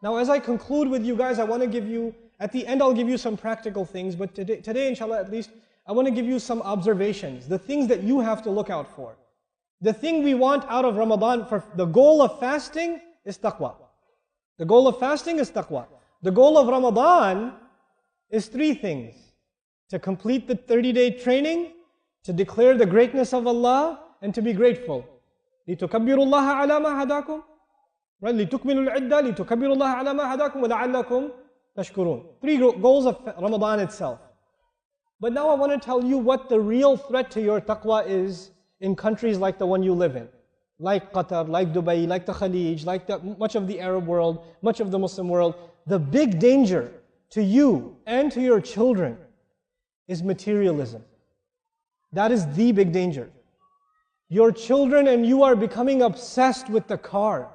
Now as I conclude with you guys, I want to give you, at the end I'll give you some practical things, but today inshallah at least, I want to give you some observations, the things that you have to look out for. The thing we want out of Ramadan, for the goal of fasting is taqwa. The goal of fasting is taqwa. The goal of Ramadan is three things: to complete the 30-day training, to declare the greatness of Allah, and to be grateful. لِتُكَبِّرُوا اللَّهَ عَلَى مَا هَدَاكُمْ, right? لِتُكْمِلُوا الْعِدَّةَ لِتُكَبِّرُوا اللَّهَ عَلَى مَا هَدَاكُمْ وَلَعَلَّكُمْ تَشْكُرُونَ. Three goals of Ramadan itself. But now I want to tell you what the real threat to your taqwa is in countries like the one you live in. Like Qatar, like Dubai, like the Khalij, like much of the Arab world, much of the Muslim world. The big danger to you and to your children is materialism. That is the big danger. Your children and you are becoming obsessed with the car,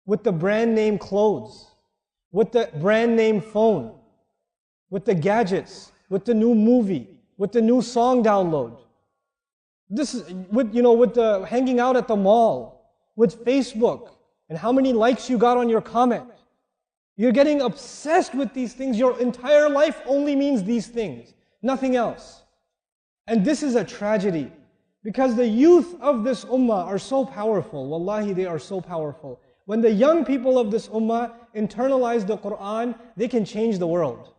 with the brand name clothes, with the brand name phone, with the gadgets, with the new movie, with the new song download. This is with the hanging out at the mall, with Facebook, and how many likes you got on your comment. You're getting obsessed with these things. Your entire life only means these things, nothing else. And this is a tragedy, because the youth of this ummah are so powerful. Wallahi, they are so powerful. When the young people of this ummah internalize the Quran, they can change the world.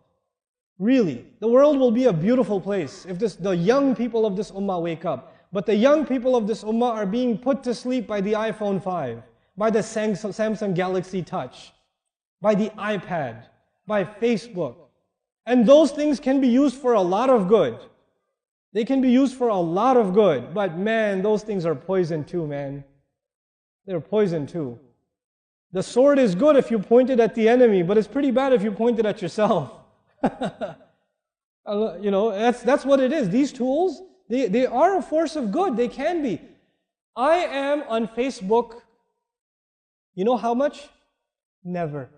Really, the world will be a beautiful place if the young people of this ummah wake up. But the young people of this ummah are being put to sleep by the iPhone 5, by the Samsung Galaxy Touch, by the iPad, by Facebook. And those things can be used for a lot of good. They can be used for a lot of good. But man, those things are poison too, man. They're poison too. The sword is good if you point it at the enemy, but it's pretty bad if you point it at yourself. That's what it is. These tools, they are a force of good. They can be. I am on Facebook, you know how much? Never.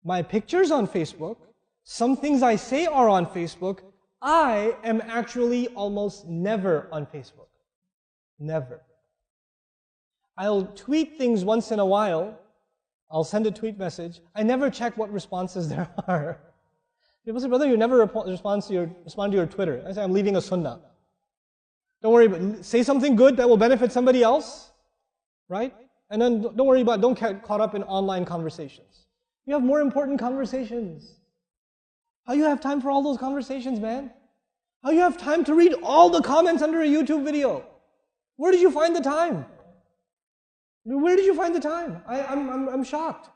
My picture's on Facebook. Some things I say are on Facebook. I am actually almost never on Facebook. Never. I'll tweet things once in a while. I'll send a tweet message. I never check what responses there are. People say, brother, you never respond to your Twitter. I say, I'm leaving a sunnah. Don't worry, but say something good that will benefit somebody else, right? And then don't get caught up in online conversations. You have more important conversations. How you have time for all those conversations, man? How you have time to read all the comments under a YouTube video? Where did you find the time? Where did you find the time? I'm shocked.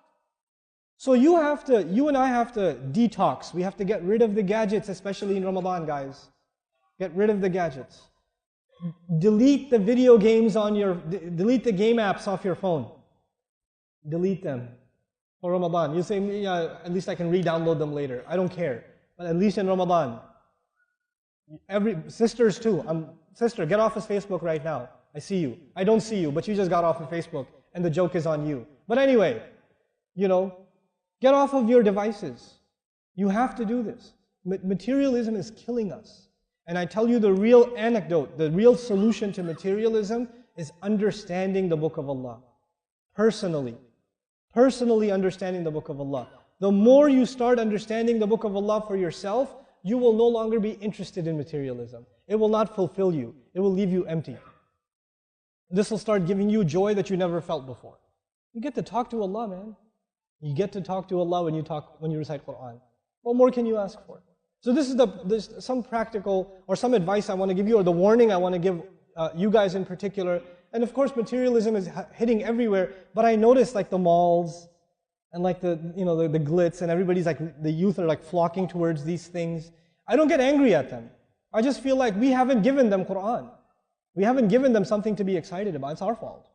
So you and I have to detox. We have to get rid of the gadgets, especially in Ramadan, guys. Get rid of the gadgets. Delete the video games delete the game apps off your phone. Delete them for Ramadan. You say, yeah, at least I can re-download them later. I don't care. But at least in Ramadan. Sisters too. Sister, get off of Facebook right now. I see you. I don't see you, but you just got off of Facebook and the joke is on you. But anyway, get off of your devices. You have to do this. Materialism is killing us. And I tell you the real anecdote, the real solution to materialism is understanding the Book of Allah. Personally understanding the Book of Allah. The more you start understanding the Book of Allah for yourself, you will no longer be interested in materialism. It will not fulfill you. It will leave you empty. This will start giving you joy that you never felt before. You get to talk to Allah, man. You get to talk to Allah when you recite Quran. What more can you ask for? So this is some practical or some advice I want to give you, or the warning I want to give you guys in particular. And of course, materialism is hitting everywhere. But I notice like the malls and like the glitz, and everybody's like, the youth are like flocking towards these things. I don't get angry at them. I just feel like we haven't given them Quran. We haven't given them something to be excited about. It's our fault,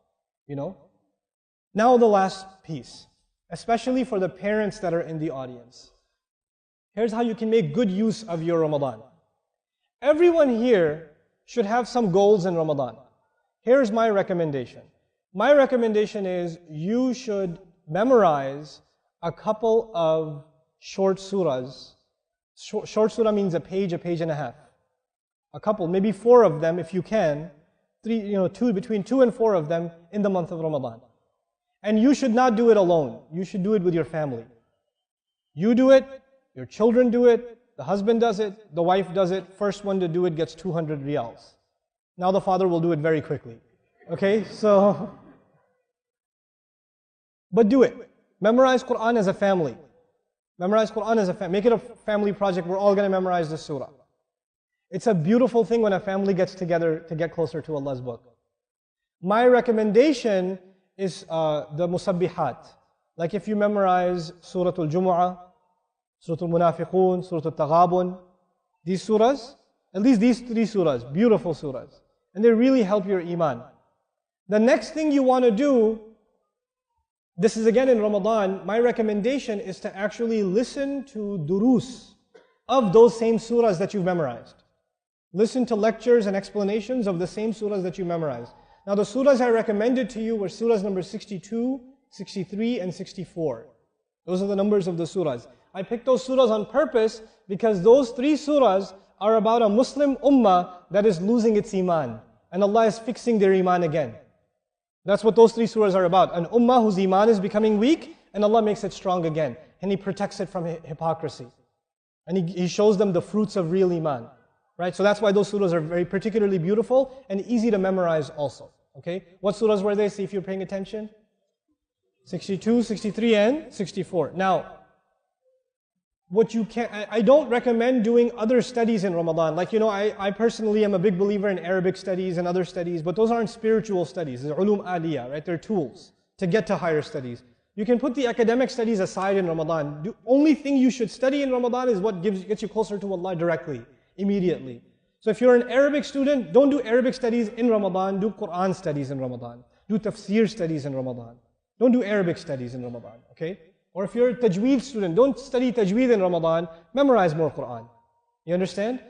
Now the last piece, especially for the parents that are in the audience. Here's how you can make good use of your Ramadan. Everyone here should have some goals in Ramadan. Here's my recommendation. My recommendation is you should memorize a couple of short surahs. Short surah means a page and a half. A couple, maybe 4 of them if you can. Between 2 and 4 of them in the month of Ramadan. And you should not do it alone. You should do it with your family. You do it, your children do it, the husband does it, the wife does it. First one to do it gets 200 riyals. Now the father will do it very quickly. Okay, so, but do it. Memorize Quran as a family. Memorize Quran as a family. Make it a family project. We're all going to memorize this surah. It's a beautiful thing when a family gets together to get closer to Allah's book. My recommendation is the musabbihat. Like if you memorize Surah Al-Jumu'ah, Surah Al-Munafiqun, Surah Al-Taghabun, these surahs, at least these 3 surahs, beautiful surahs. And they really help your iman. The next thing you want to do, this is again in Ramadan, my recommendation is to actually listen to durus of those same surahs that you've memorized. Listen to lectures and explanations of the same surahs that you memorized. Now the surahs I recommended to you were surahs number 62, 63, and 64. Those are the numbers of the surahs. I picked those surahs on purpose because those 3 surahs are about a Muslim ummah that is losing its iman. And Allah is fixing their iman again. That's what those 3 surahs are about. An ummah whose iman is becoming weak, and Allah makes it strong again. And He protects it from hypocrisy. And He shows them the fruits of real iman. Right? So that's why those surahs are very particularly beautiful and easy to memorize also. Okay? What surahs were they? See if you're paying attention. 62, 63, and 64. Now, I don't recommend doing other studies in Ramadan. Like, I personally am a big believer in Arabic studies and other studies, but those aren't spiritual studies. They're ulum aliyah, right? They're tools to get to higher studies. You can put the academic studies aside in Ramadan. The only thing you should study in Ramadan is what gets you closer to Allah directly, immediately. So if you're an Arabic student, don't do Arabic studies in Ramadan, do Quran studies in Ramadan. Do tafsir studies in Ramadan. Don't do Arabic studies in Ramadan, okay? Or if you're a tajweed student, don't study tajweed in Ramadan, memorize more Quran. You understand?